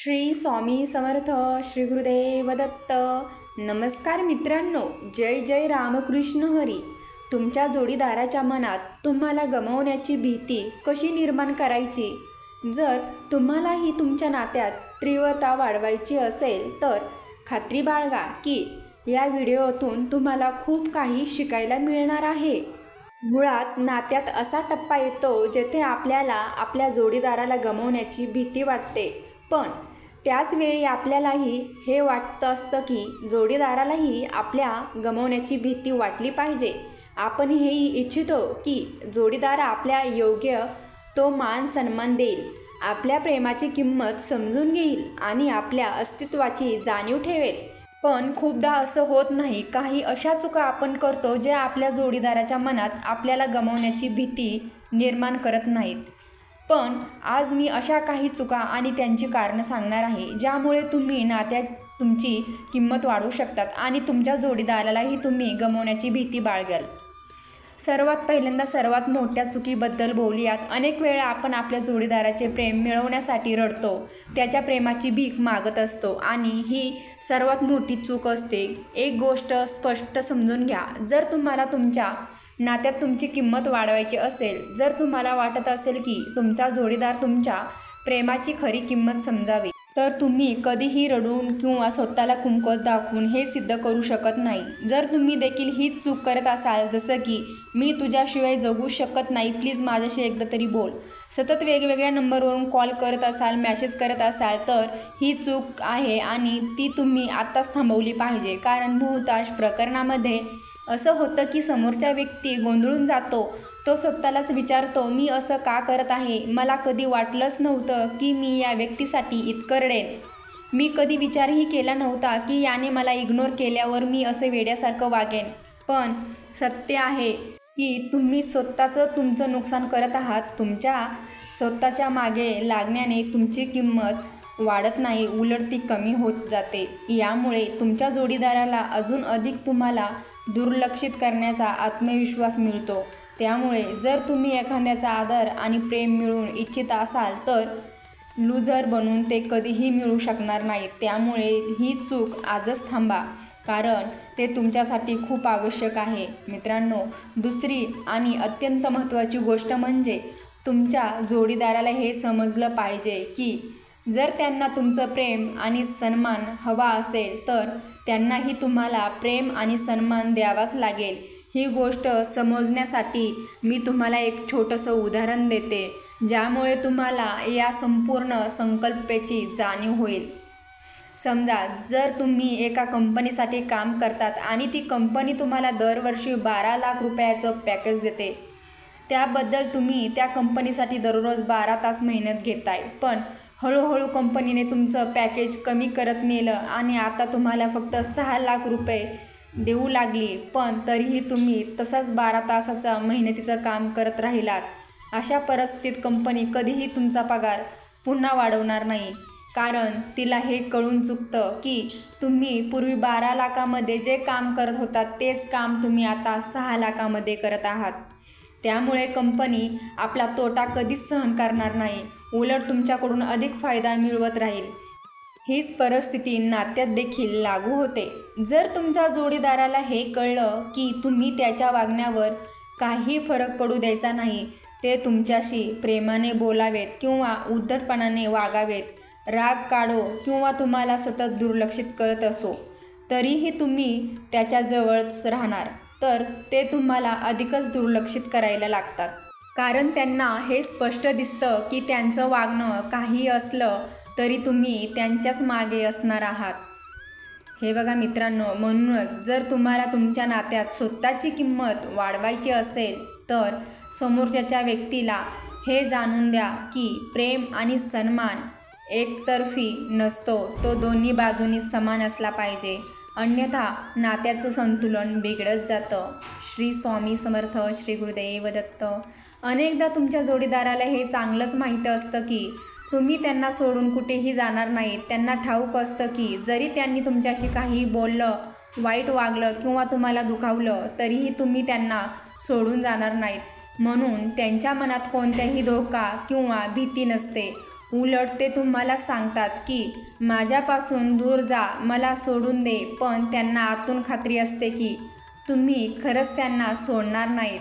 श्री स्वामी समर्थ. श्री गुरुदेव दत्त. नमस्कार मित्रांनो, जय जय रामकृष्ण हरी. तुमच्या जोडीदाराच्या मनात तुम्हाला गमावण्याची भीती कशी निर्माण करायची? जर तुम्हालाही तुमच्या नात्यात तीव्रता वाढवायची असेल तर खात्री बाळगा की या व्हिडिओतून तुम्हाला खूप काही शिकायला मिळणार आहे. मुळात नात्यात असा टप्पा येतो जेथे आपल्याला आपल्या जोडीदाराला गमावण्याची भीती वाटते, पण त्याच वेळी आपल्यालाही हे वाटतं असतं की जोडीदारालाही आपल्या गमावण्याची भीती वाटली पाहिजे. आपण हेही इच्छितो की जोडीदार आपल्या योग्य तो मान सन्मान देईल, आपल्या प्रेमाची किंमत समजून घेईल आणि आपल्या अस्तित्वाची जाणीव ठेवेल. पण खूपदा असं होत नाही. काही अशा चुका आपण करतो ज्या आपल्या जोडीदाराच्या मनात आपल्याला गमावण्याची भीती निर्माण करत नाहीत. पण आज मी अशा काही चुका आणि त्यांची कारणं सांगणार आहे ज्यामुळे तुम्ही नात्यात तुमची किंमत वाढवू शकतात आणि तुमच्या जोडीदारालाही तुम्ही गमावण्याची भीती बाळगाल. सर्वात पहिल्यांदा सर्वात मोठ्या चुकीबद्दल बोलूयात. अनेक वेळा आपण आपल्या जोडीदाराचे प्रेम मिळवण्यासाठी रडतो, त्याच्या प्रेमाची भीक मागत असतो आणि ही सर्वात मोठी चूक असते. एक गोष्ट स्पष्ट समजून घ्या, जर तुम्हाला तुमच्या नात्यात तुमची किंमत वाढवायची असेल, जर तुम्हाला वाटत असेल की तुमचा जोडीदार तुमच्या प्रेमाची खरी किंमत समजावी, तर तुम्ही कधीही रडून किंवा स्वतःला कुंकवत दाखवून हे सिद्ध करू शकत नाही. जर तुम्ही देखील हीच चूक करत असाल, जसं की मी तुझ्याशिवाय जगू शकत नाही, प्लीज माझ्याशी एकदा तरी बोल, सतत वेगवेगळ्या नंबरवरून कॉल करत असाल, मेसेज करत असाल, तर ही चूक आहे आणि ती तुम्ही आत्ताच थांबवली पाहिजे. कारण बहुतांश प्रकरणामध्ये असं होतं की समोरच्या व्यक्ती गोंधळून जातो. तो स्वतःलाच विचारतो, मी असं का करत आहे? मला कधी वाटलंच नव्हतं की मी या व्यक्तीसाठी इतकं रडेन. मी कधी विचारही केला नव्हता की याने मला इग्नोर केल्यावर मी असं वेड्यासारखं वागेन. पण सत्य आहे की तुम्ही तुमचं नुकसान करत आहात. तुमच्या स्वतःच्या मागे लागण्याने तुमची किंमत वाढत नाही, उलट ती कमी होत जाते. यामुळे तुमच्या जोडीदाराला अजून अधिक तुम्हाला दुर्लक्षित करण्याचा आत्मविश्वास मिळतो. त्यामुळे जर तुम्ही एखाद्याचा आदर आणि प्रेम मिळवून इच्छित असाल तर लूझर बनून ते कधीही मिळू शकणार नाही. त्यामुळे ही चूक आजच थांबा, कारण ते तुमच्यासाठी खूप आवश्यक आहे. मित्रांनो, दुसरी आणि अत्यंत महत्त्वाची गोष्ट म्हणजे तुमच्या जोडीदाराला हे समजलं पाहिजे की जर त्यांना तुमचं प्रेम आणि सन्मान हवा असेल तर त्यांनाही तुम्हाला प्रेम आणि सन्मान द्यावाच लागेल. ही गोष्ट समजण्यासाठी मी तुम्हाला एक छोटंसं उदाहरण देते, ज्यामुळे तुम्हाला या संपूर्ण संकल्पाची जाणीव होईल. समजा जर तुम्ही एका कंपनीसाठी काम करतात आणि ती कंपनी तुम्हाला दरवर्षी 12 लाख रुपयाचं पॅकेज देते. त्याबद्दल तुम्ही त्या कंपनीसाठी दररोज 12 तास मेहनत घेताय. पण हळूहळू कंपनीने तुमचं पॅकेज कमी करत नेलं आणि आता तुम्हाला फक्त 6 लाख रुपये देऊ लागली. पण तरीही तुम्ही तसाच 12 तासाचा मेहनतीचं काम करत राहिलात. अशा परिस्थितीत कंपनी कधीही तुमचा पगार पुन्हा वाढवणार नाही, कारण तिला हे कळून चुकतं की तुम्ही पूर्वी 12 लाखामध्ये जे काम करत होतात तेच काम तुम्ही आता 6 लाखामध्ये करत आहात. त्यामुळे कंपनी आपला तोटा कधीच सहन करणार नाही, उलट तुमच्याकडून अधिक फायदा मिळवत राहील. हीच परिस्थिती नात्यात देखील लागू होते. जर तुमच्या जोडीदाराला हे कळलं की तुम्ही त्याच्या वागण्यावर काही फरक पडू द्यायचा नाही, ते तुमच्याशी प्रेमाने बोलावेत किंवा उद्धटपणाने वागावेत, राग काढो किंवा तुम्हाला सतत दुर्लक्षित करत असो, तरीही तुम्ही त्याच्याजवळच राहणार, तर ते तुम्हाला अधिकच दुर्लक्षित करायला लागतात. कारण त्यांना हे स्पष्ट दिसतं की त्यांचं वागणं काही असलं तरी तुम्ही त्यांच्याच मागे असणार आहात. हे बघा मित्रांनो, म्हणूनच जर तुम्हाला तुमच्या नात्यात स्वतःची किंमत वाढवायची असेल तर समोरच्या व्यक्तीला हे जाणून द्या की प्रेम आणि सन्मान एकतर्फी नसतो, तो दोन्ही बाजूंनी समान असला पाहिजे. अन्यथा नात्याचं संतुलन बिघडत जातं. श्री स्वामी समर्थ. श्री गुरुदेव दत्त. अनेकदा तुमच्या जोडीदाराला हे चांगलंच माहीत असतं की तुम्ही त्यांना सोडून कुठेही जाणार नाहीत. त्यांना ठाऊक असतं की जरी त्यांनी तुमच्याशी काही बोललं, वाईट वागलं किंवा तुम्हाला दुखावलं, तरीही तुम्ही त्यांना सोडून जाणार नाहीत. म्हणून त्यांच्या मनात कोणत्याही धोका किंवा भीती नसते. उलट ते तुम्हाला सांगतात की माझ्यापासून दूर जा, मला सोडून दे, पण त्यांना आतून खात्री असते की तुम्ही खरंच त्यांना सोडणार नाहीत.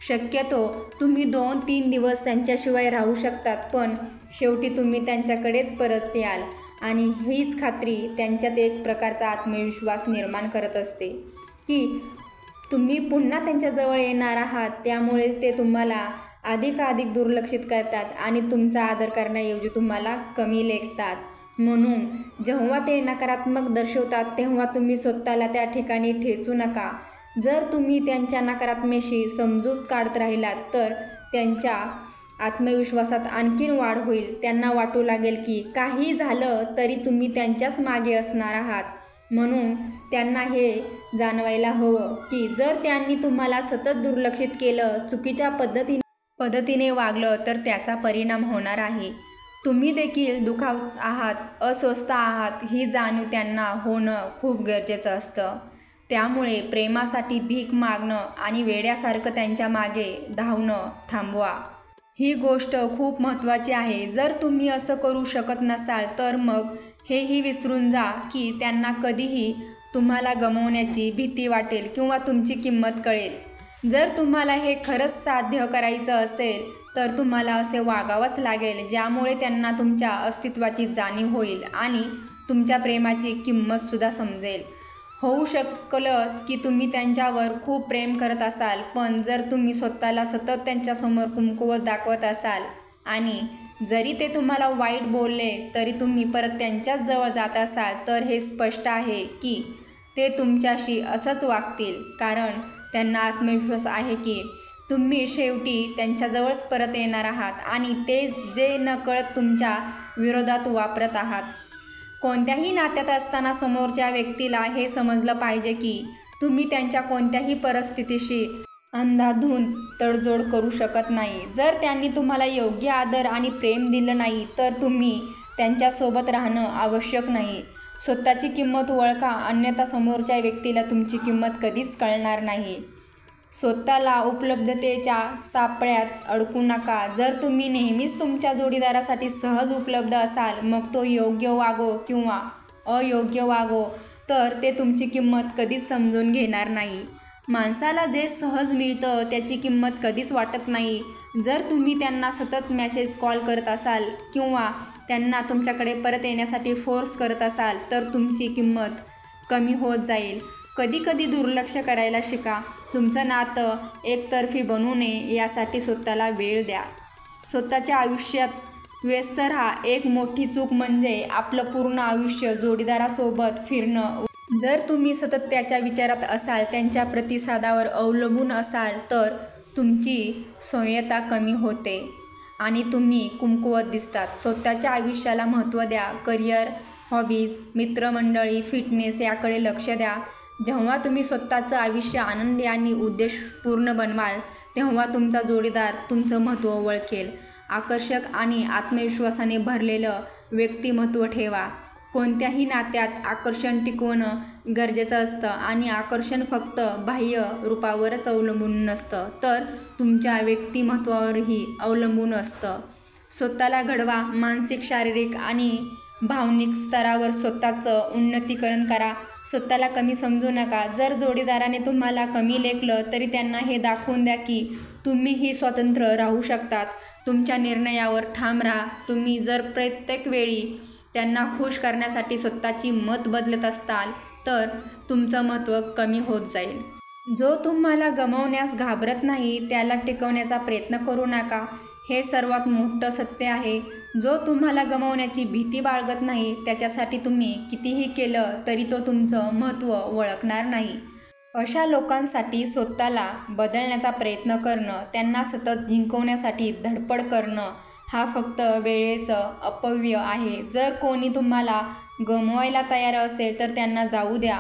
शक्यतो तुम्ही 2-3 दिवस त्यांच्याशिवाय राहू शकतात, पण शेवटी तुम्ही त्यांच्याकडेच परत याल आणि हीच खात्री त्यांच्यात एक प्रकारचा आत्मविश्वास निर्माण करत असते की तुम्ही पुन्हा त्यांच्याजवळ येणार आहात. त्यामुळे ते तुम्हाला अधिकाधिक दुर्लक्षित करतात आणि तुमचा आदर करण्याऐवजी तुम्हाला कमी लेखतात. म्हणून जेव्हा ते नकारात्मक दर्शवतात तेव्हा तुम्ही स्वतःला त्या ठिकाणी ठेचू नका. जर तुम्ही त्यांच्या नकारात्मकतेशी समजूत काढत राहिलात तर त्यांच्या आत्मविश्वासात आणखीन वाढ होईल. त्यांना वाटू लागेल की काही झालं तरी तुम्ही त्यांच्याच मागे असणार आहात. म्हणून त्यांना हे जाणवायला हवं की जर त्यांनी तुम्हाला सतत दुर्लक्षित केलं, चुकीच्या पद्धतीने वागलं तर त्याचा परिणाम होणार आहे. तुम्ही देखील दुखावत आहात, अस्वस्थ आहात ही जाणीव त्यांना होणं खूप गरजेचं असतं. त्यामुळे प्रेमासाठी भीक मागणं आणि वेड्यासारखं त्यांच्या मागे धावणं थांबवा. ही गोष्ट खूप महत्त्वाची आहे. जर तुम्ही असं करू शकत नसाल तर मग हेही विसरून जा की त्यांना कधीही तुम्हाला गमावण्याची भीती वाटेल किंवा तुमची किंमत कळेल. जर तुम्हाला हे खरंच साध्य करायचं असेल तर तुम्हाला असे वागावंच लागेल ज्यामुळे त्यांना तुमच्या अस्तित्वाची जाणीव होईल आणि तुमच्या प्रेमाची किंमतसुद्धा समजेल. होऊ शकलं की तुम्ही त्यांच्यावर खूप प्रेम करत असाल, पण जर तुम्ही स्वतःला सतत त्यांच्यासमोर कमकुवत दाखवत असाल आणि जरी ते तुम्हाला वाईट बोलले तरी तुम्ही परत त्यांच्याच जवळ जात असाल तर हे स्पष्ट आहे की ते तुमच्याशी असंच वागतील. कारण त्यांना आत्मविश्वास आहे की तुम्ही शेवटी त्यांच्याजवळच परत येणार आहात आणि ते जे नकळत तुमच्या विरोधात वापरत आहात. कोणत्याही नात्यात असताना समोरच्या व्यक्तीला हे समजलं पाहिजे की तुम्ही त्यांच्या कोणत्याही परिस्थितीशी अंधाधुंद तडजोड करू शकत नाही. जर त्यांनी तुम्हाला योग्य आदर आणि प्रेम दिलं नाही तर तुम्ही त्यांच्यासोबत राहणं आवश्यक नाही. स्वतःची किंमत ओळखा, अन्यथा समोरच्या व्यक्तीला तुमची किंमत कधीच कळणार नाही. स्वतःला उपलब्धतेच्या सापळ्यात अडकू नका. जर तुम्ही नेहमीच तुमच्या जोडीदारासाठी सहज उपलब्ध असाल, मग तो योग्य वागो किंवा अयोग्य वागो, तर ते तुमची किंमत कधीच समजून घेणार नाही. माणसाला जे सहज मिळतं त्याची किंमत कधीच वाटत नाही. जर तुम्ही त्यांना सतत मेसेज कॉल करत असाल किंवा त्यांना तुमच्याकडे परत येण्यासाठी फोर्स करत असाल तर तुमची किंमत कमी होत जाईल. कधीकधी दुर्लक्ष करायला शिका. तुमचं नातं एकतर्फी बनू नये यासाठी स्वतःला वेळ द्या. स्वतःच्या आयुष्यात व्यस्त राहा. एक मोठी चूक म्हणजे आपलं पूर्ण आयुष्य जोडीदारासोबत फिरणं. जर तुम्ही सतत त्याच्या विचारात असाल, त्यांच्या प्रतिसादावर अवलंबून असाल तर तुमची संयता कमी होते आणि तुम्ही कमकुवत दिसतात. स्वतःच्या आयुष्याला महत्त्व द्या. करिअर, हॉबीज, मित्रमंडळी, फिटनेस याकडे लक्ष द्या. जेव्हा तुम्ही स्वतःचं आयुष्य आनंदी आणि उद्देशपूर्ण बनवाल तेव्हा तुमचा जोडीदार तुमचं महत्त्व ओळखेल. आकर्षक आणि आत्मविश्वासाने भरलेलं व्यक्तिमत्व ठेवा. कोणत्याही नात्यात आकर्षण टिकवणं गरजेचं असतं आणि आकर्षण फक्त बाह्य रूपावरच अवलंबून नसतं, तर तुमच्या व्यक्तिमत्वावरही अवलंबून असतं. स्वतःला घडवा. मानसिक, शारीरिक आणि भावनिक स्तरावर स्वतःचं उन्नतीकरण करा. स्वतःला कमी समजू नका. जर जोडीदाराने तुम्हाला कमी लेखलं तरी त्यांना हे दाखवून द्या की तुम्हीही स्वतंत्र राहू शकतात. तुमच्या निर्णयावर ठाम राहा. तुम्ही जर प्रत्येक वेळी त्यांना खुश करण्यासाठी स्वतःची मत बदलत असाल तर तुमचं महत्त्व कमी होत जाईल. जो तुम्हाला गमावण्यास घाबरत नाही त्याला टिकवण्याचा प्रयत्न करू नका. हे सर्वात मोठं सत्य आहे. जो तुम्हाला गमावण्याची भीती बाळगत नाही त्याच्यासाठी तुम्ही कितीही केलं तरी तो तुमचं महत्त्व ओळखणार नाही. अशा लोकांसाठी स्वतःला बदलण्याचा प्रयत्न करणं, त्यांना सतत जिंकवण्यासाठी धडपड करणं हा फक्त वेळेचं अपव्यय आहे. जर कोणी तुम्हाला गमवायला तयार असेल तर त्यांना जाऊ द्या.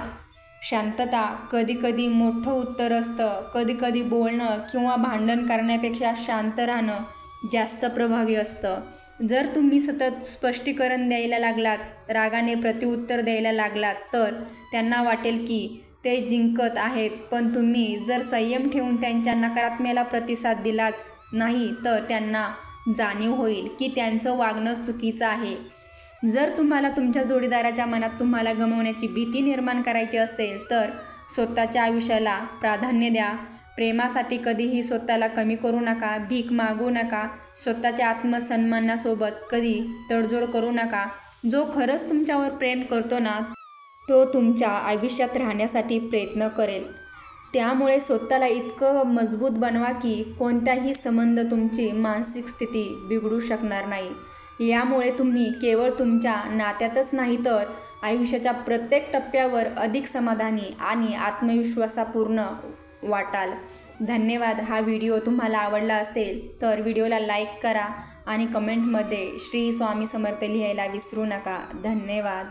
शांतता कधीकधी मोठं उत्तर असतं. कधीकधी बोलणं किंवा भांडण करण्यापेक्षा शांत राहणं जास्त प्रभावी असतं. जर तुम्ही सतत स्पष्टीकरण द्यायला लागलात, रागाने प्रत्युत्तर द्यायला लागलात तर त्यांना वाटेल की ते जिंकत आहेत, पण तुम्ही जर संयम ठेवून त्यांच्या नकारात्मकतेला प्रतिसाद दिलाच नाही तर त्यांना जाणीव होईल की त्यांचं वागणं चुकीचं आहे. जर तुम्हाला तुमच्या जोडीदाराच्या मनात तुम्हाला गमावण्याची भीती निर्माण करायची असेल तर स्वतःच्या आयुष्याला प्राधान्य द्या. प्रेमासाठी कधीही स्वतःला कमी करू नका, भीक मागू नका, स्वतःच्या आत्मसन्मानासोबत कधी तडजोड करू नका. जो खरंच तुमच्यावर प्रेम करतो ना, तो तुमच्या आयुष्यात राहण्यासाठी प्रयत्न करेल. त्यामुळे स्वतःला इतकं मजबूत बनवा की कोणताही संबंध तुमची मानसिक स्थिती बिघडू शकणार नाही. यामुळे तुम्ही केवळ तुमच्या नात्यातच नाही तर आयुष्याच्या प्रत्येक टप्प्यावर अधिक समाधानी आणि आत्मविश्वासपूर्ण वाटाल. धन्यवाद. हा व्हिडिओ तुम्हाला आवडला असेल तर व्हिडिओला लाईक करा आणि कमेंटमध्ये श्री स्वामी समर्थ लिहायला विसरू नका. धन्यवाद.